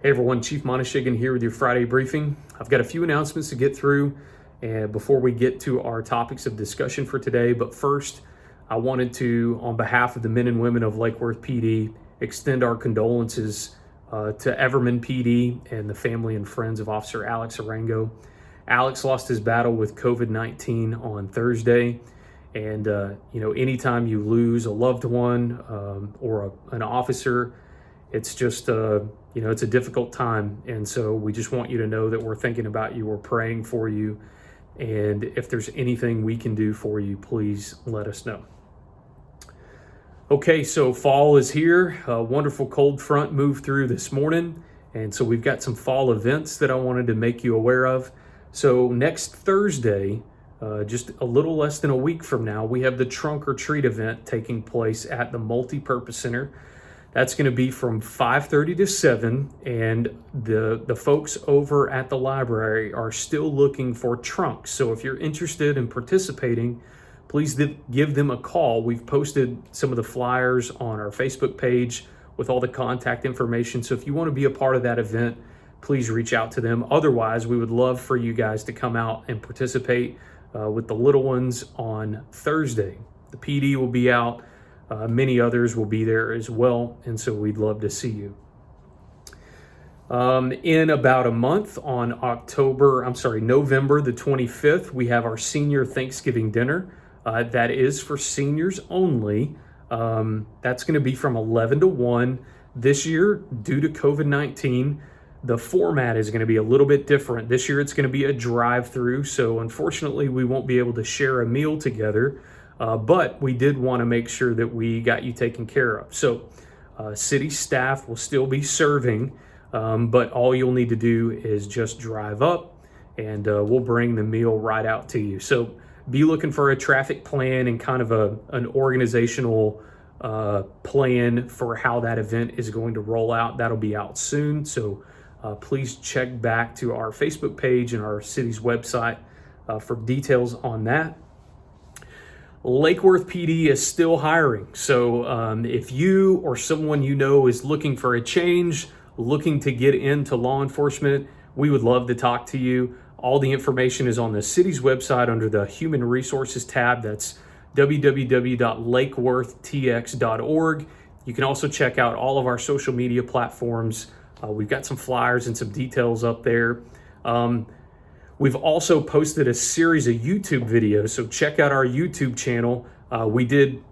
Hey everyone, Chief Monishigan here with your Friday briefing. I've got a few announcements to get through before we get to our topics of discussion for today. But first, I wanted to, on behalf of the men and women of Lake Worth PD, extend our condolences to Everman PD and the family and friends of Officer Alex Arango. Alex lost his battle with COVID-19 on Thursday. And, anytime you lose a loved one or an officer, it's just, it's a difficult time. And so we just want you to know that we're thinking about you, we're praying for you. And if there's anything we can do for you, please let us know. Okay, so fall is here. A wonderful cold front moved through this morning. And so we've got some fall events that I wanted to make you aware of. So next Thursday, just a little less than a week from now, we have the Trunk or Treat event taking place at the Multipurpose Center. That's going to be from 5:30 to 7, and the folks over at the library are still looking for trunks. So if you're interested in participating, please give them a call. We've posted some of the flyers on our Facebook page with all the contact information. So if you want to be a part of that event, please reach out to them. Otherwise, we would love for you guys to come out and participate with the little ones on Thursday. The PD will be out. Many others will be there as well, and so we'd love to see you. In about a month, on November the 25th, we have our senior Thanksgiving dinner. That is for seniors only. That's going to be from 11 to 1. This year, due to COVID-19, the format is going to be a little bit different. This year, it's going to be a drive-through, so unfortunately, we won't be able to share a meal together. But we did want to make sure that we got you taken care of. So city staff will still be serving, but all you'll need to do is just drive up and we'll bring the meal right out to you. So be looking for a traffic plan and kind of an organizational plan for how that event is going to roll out. That'll be out soon. So please check back to our Facebook page and our city's website for details on that. Lake Worth PD is still hiring. So if you or someone you know is looking for a change, looking to get into law enforcement, we would love to talk to you. All the information is on the city's website under the Human Resources tab. That's www.lakeworthtx.org. You can also check out all of our social media platforms. We've got some flyers and some details up there. We've also posted a series of YouTube videos, so check out our YouTube channel. We did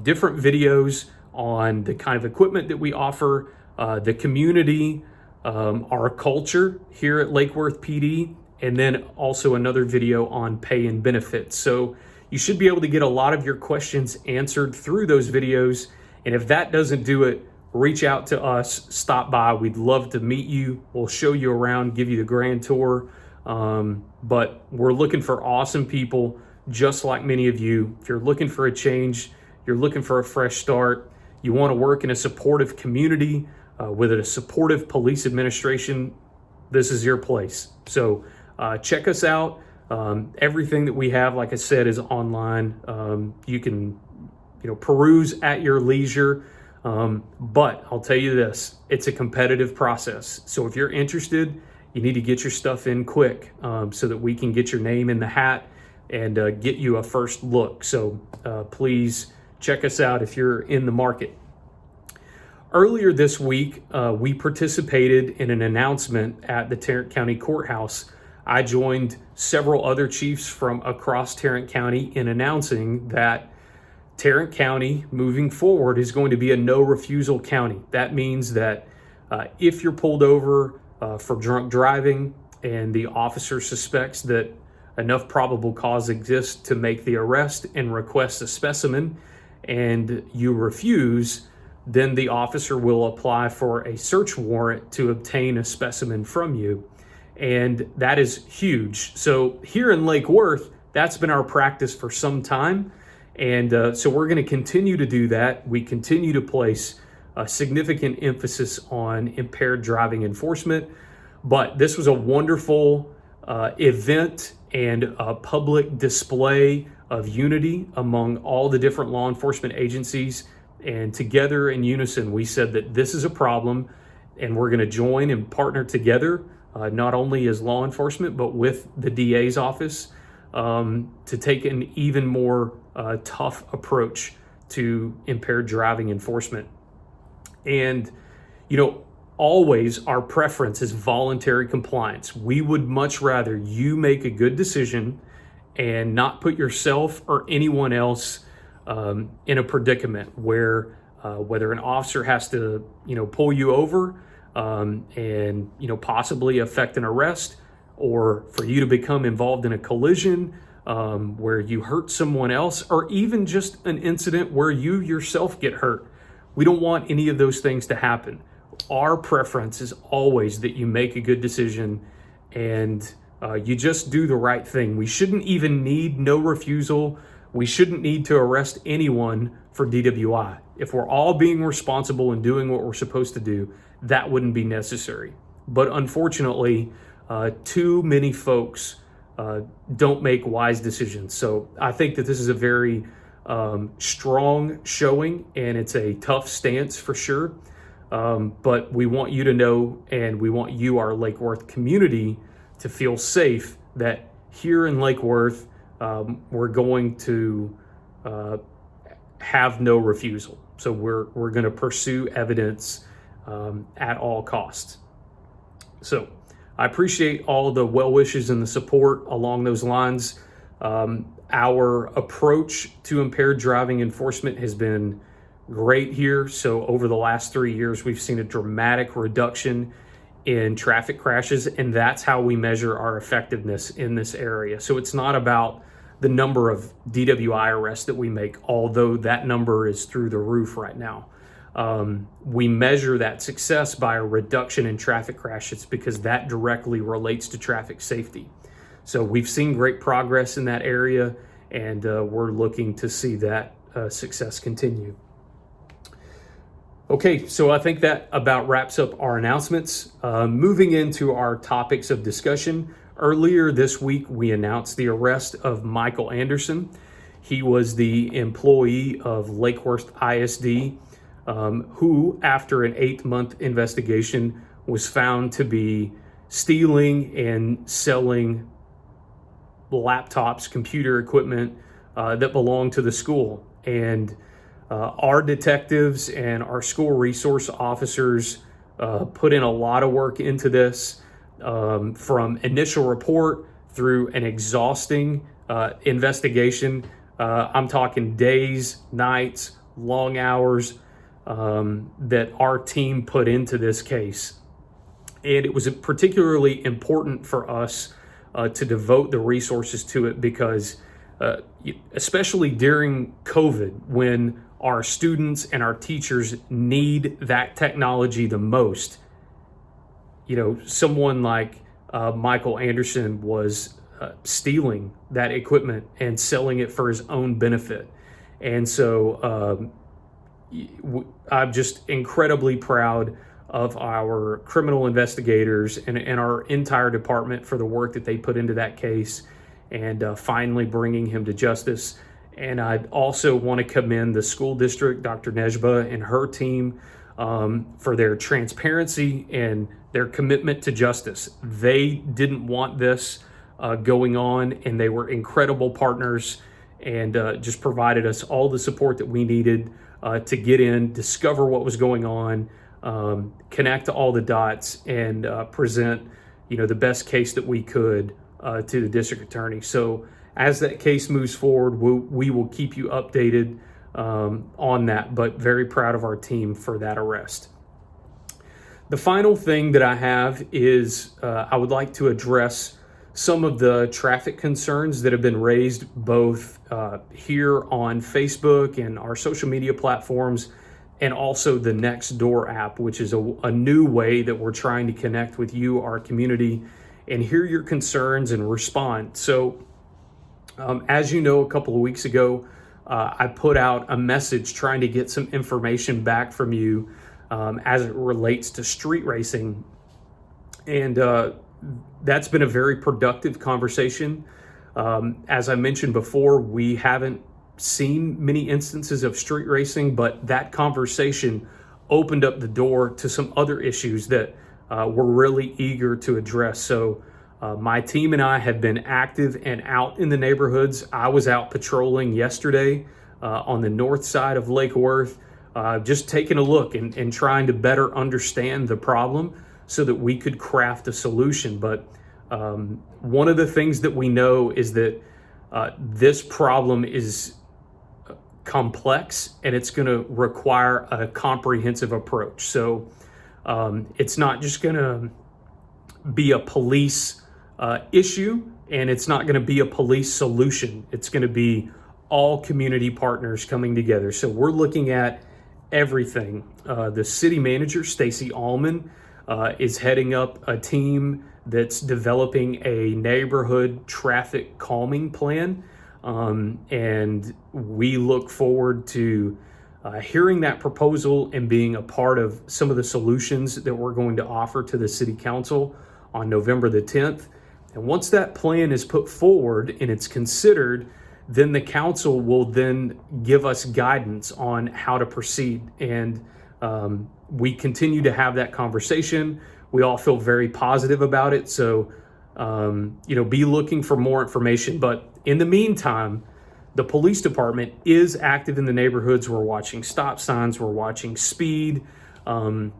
different videos on the kind of equipment that we offer, the community, our culture here at Lake Worth PD, and then also another video on pay and benefits. So you should be able to get a lot of your questions answered through those videos. And if that doesn't do it, reach out to us, stop by. We'd love to meet you. We'll show you around, give you the grand tour. But we're looking for awesome people, just like many of you. If you're looking for a change, you're looking for a fresh start, you want to work in a supportive community, with a supportive police administration, this is your place. So check us out. Everything that we have, like I said, is online. You can, peruse at your leisure. But I'll tell you this, it's a competitive process. So if you're interested, you need to get your stuff in quick so that we can get your name in the hat and get you a first look. So please check us out if you're in the market. Earlier this week, we participated in an announcement at the Tarrant County Courthouse. I joined several other chiefs from across Tarrant County in announcing that Tarrant County, moving forward, is going to be a no refusal county. That means that if you're pulled over for drunk driving and the officer suspects that enough probable cause exists to make the arrest and request a specimen and you refuse, then the officer will apply for a search warrant to obtain a specimen from you. And that is huge. So here in Lake Worth, that's been our practice for some time. And so we're going to continue to do that. We continue to place a significant emphasis on impaired driving enforcement. But this was a wonderful event and a public display of unity among all the different law enforcement agencies. And together in unison, we said that this is a problem And we're going to join and partner together, not only as law enforcement, but with the DA's office, to take an even more tough approach to impaired driving enforcement. And, always our preference is voluntary compliance. We would much rather you make a good decision and not put yourself or anyone else in a predicament where whether an officer has to, pull you over and, possibly affect an arrest, or for you to become involved in a collision where you hurt someone else, or even just an incident where you yourself get hurt. We don't want any of those things to happen. Our preference is always that you make a good decision and you just do the right thing. We shouldn't even need no refusal. We shouldn't need to arrest anyone for DWI. If we're all being responsible and doing what we're supposed to do, that wouldn't be necessary. But unfortunately, too many folks don't make wise decisions. So I think that this is a very strong showing, and it's a tough stance for sure. But we want you to know, and we want you, our Lake Worth community, to feel safe that here in Lake Worth, we're going to have no refusal. So we're going to pursue evidence at all costs. So I appreciate all the well wishes and the support along those lines. Our approach to impaired driving enforcement has been great here. So over the last 3 years, we've seen a dramatic reduction in traffic crashes, and that's how we measure our effectiveness in this area. So it's not about the number of DWI arrests that we make, although that number is through the roof right now. We measure that success by a reduction in traffic crashes because that directly relates to traffic safety. So we've seen great progress in that area, and we're looking to see that success continue. Okay, so I think that about wraps up our announcements. Moving into our topics of discussion, earlier this week we announced the arrest of Michael Anderson. He was the employee of Lake Worth ISD, who, after an 8-month investigation, was found to be stealing and selling laptops, computer equipment that belonged to the school. And our detectives and our school resource officers put in a lot of work into this, from initial report through an exhausting investigation. I'm talking days, nights, long hours that our team put into this case. And it was particularly important for us to devote the resources to it because especially during COVID, when our students and our teachers need that technology the most, someone like Michael Anderson was stealing that equipment and selling it for his own benefit. And so I'm just incredibly proud of our criminal investigators and our entire department for the work that they put into that case and finally bringing him to justice. And I also want to commend the school district, Dr. Nejba and her team, for their transparency and their commitment to justice. They didn't want this going on, and they were incredible partners and just provided us all the support that we needed to get in, discover what was going on, connect all the dots, and present the best case that we could to the district attorney. So as that case moves forward, we will keep you updated on that, but very proud of our team for that arrest. The final thing that I have is I would like to address some of the traffic concerns that have been raised both here on Facebook and our social media platforms, and also the Nextdoor app, which is a new way that we're trying to connect with you, our community, and hear your concerns and respond. So as you know, a couple of weeks ago, I put out a message trying to get some information back from you as it relates to street racing. And that's been a very productive conversation. As I mentioned before, we haven't seen many instances of street racing, but that conversation opened up the door to some other issues that we're really eager to address. So my team and I have been active and out in the neighborhoods. I was out patrolling yesterday on the north side of Lake Worth, just taking a look and trying to better understand the problem so that we could craft a solution. But one of the things that we know is that this problem is complex and it's going to require a comprehensive approach. So it's not just going to be a police issue, and it's not going to be a police solution. It's going to be all community partners coming together. So we're looking at everything. The city manager, Stacy Allman, is heading up a team that's developing a neighborhood traffic calming plan. And we look forward to hearing that proposal and being a part of some of the solutions that we're going to offer to the city council on November the 10th. And once that plan is put forward and it's considered, then the council will then give us guidance on how to proceed. And we continue to have that conversation. We all feel very positive about it. So, be looking for more information. But in the meantime, the police department is active in the neighborhoods. We're watching stop signs, we're watching speed, and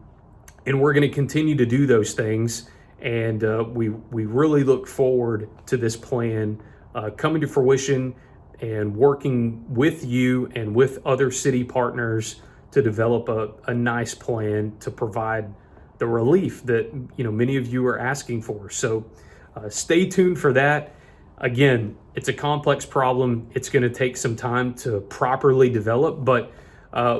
we're going to continue to do those things. And we really look forward to this plan coming to fruition and working with you and with other city partners to develop a nice plan to provide the relief that many of you are asking for. So stay tuned for that. Again, it's a complex problem. It's going to take some time to properly develop, but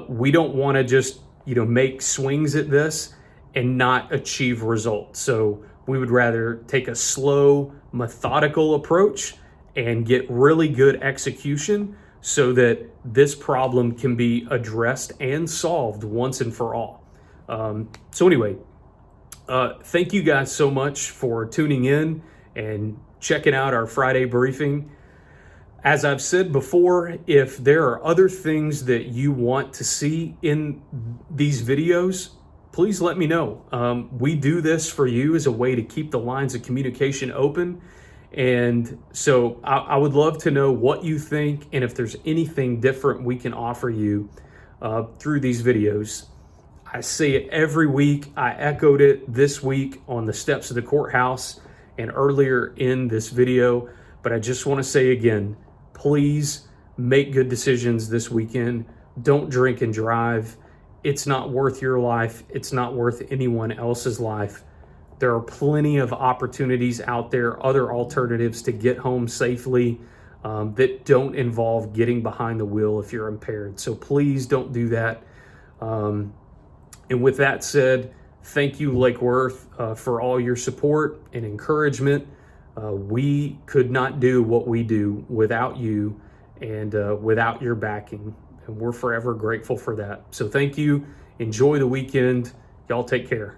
we don't want to just make swings at this and not achieve results. So we would rather take a slow, methodical approach and get really good execution so that this problem can be addressed and solved once and for all. So anyway, thank you guys so much for tuning in and checking out our Friday briefing. As I've said before, if there are other things that you want to see in these videos, please let me know. We do this for you as a way to keep the lines of communication open. And so I would love to know what you think and if there's anything different we can offer you through these videos. I say it every week. I echoed it this week on the steps of the courthouse and earlier in this video, but I just want to say again, please make good decisions this weekend. Don't drink and drive. It's not worth your life. It's not worth anyone else's life. There are plenty of opportunities out there, other alternatives to get home safely that don't involve getting behind the wheel if you're impaired. So please don't do that. And with that said, thank you, Lake Worth, for all your support and encouragement. We could not do what we do without you and without your backing. And we're forever grateful for that. So thank you. Enjoy the weekend. Y'all take care.